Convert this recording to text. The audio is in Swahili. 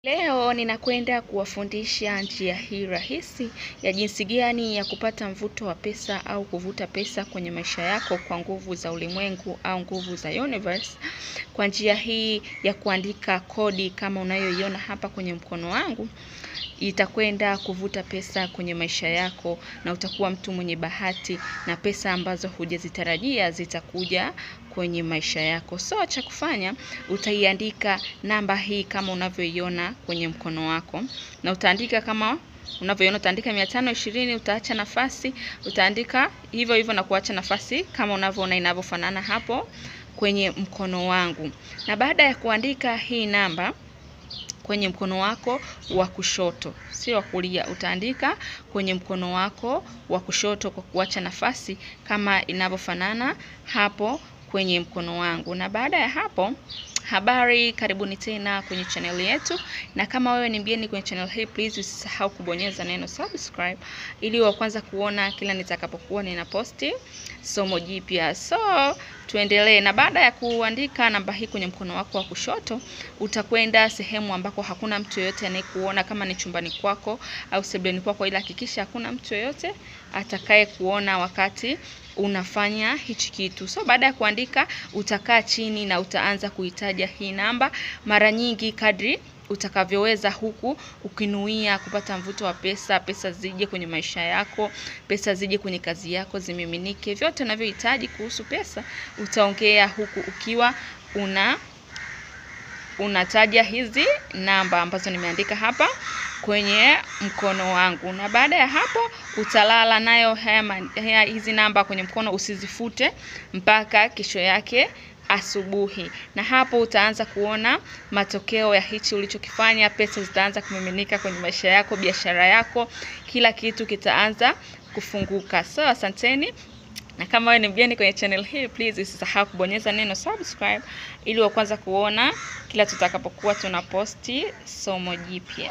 Leo ninakwenda kuwafundisha njia hii rahisi ya jinsi gani ya kupata mvuto wa pesa au kuvuta pesa kwenye maisha yako kwa nguvu za ulimwengu au nguvu za universe. Kwa njia hii ya kuandika kodi kama unayoiona hapa kwenye mkono wangu, itakwenda kuvuta pesa kwenye maisha yako na utakuwa mtu mwenye bahati na pesa ambazo hujazitarajia zitakuja kwenye maisha yako. So cha kufanya, utaiandika namba hii kama unavyoiona kwenye mkono wako, na utaandika kama unavyoiona, utaandika 520, utaacha nafasi, utaandika hivyo hivyo na kuacha nafasi kama unavyoona inavyofanana hapo kwenye mkono wangu. Na baada ya kuandika hii namba kwenye mkono wako wa kushoto, si wa kulia, utaandika kwenye mkono wako wa kushoto kwa kuacha nafasi kama inavyofanana hapo kwenye mkono wangu. Na baada ya hapo, habari, karibuni tena kwenye channel yetu, na kama wewe ni mgeni kwenye channel hii, please usisahau kubonyeza neno subscribe ili wa kwanza kuona kila nitakapokuwa ninaposti somo jipya. So tuendelee. Na baada ya kuandika namba hii kwenye mkono wako wa kushoto, utakwenda sehemu ambako hakuna mtu yeyote anayekuona, kama ni chumbani kwako au sebuleni kwako, ila hakikisha hakuna mtu yeyote atakaye kuona wakati unafanya hichi kitu. So baada ya kuandika, utakaa chini na utaanza kuitaja hii namba mara nyingi kadri utakavyoweza, huku ukinuia kupata mvuto wa pesa, pesa zije kwenye maisha yako, pesa zije kwenye kazi yako, zimiminike. Vyote unavyohitaji kuhusu pesa utaongea huku ukiwa unataja hizi namba ambazo nimeandika hapa kwenye mkono wangu. Na baada ya hapo, utalala nayo hizi namba kwenye mkono, usizifute mpaka kesho yake asubuhi. Na hapo utaanza kuona matokeo ya hichi ulichokifanya. Pesa zitaanza kumiminika kwenye maisha yako, biashara yako, kila kitu kitaanza kufunguka. So asanteni. Na kama wewe ni mgeni kwenye channel hii, please usisahau kubonyeza neno subscribe ili wa kwanza kuona kila tutakapokuwa tunaposti somo jipya.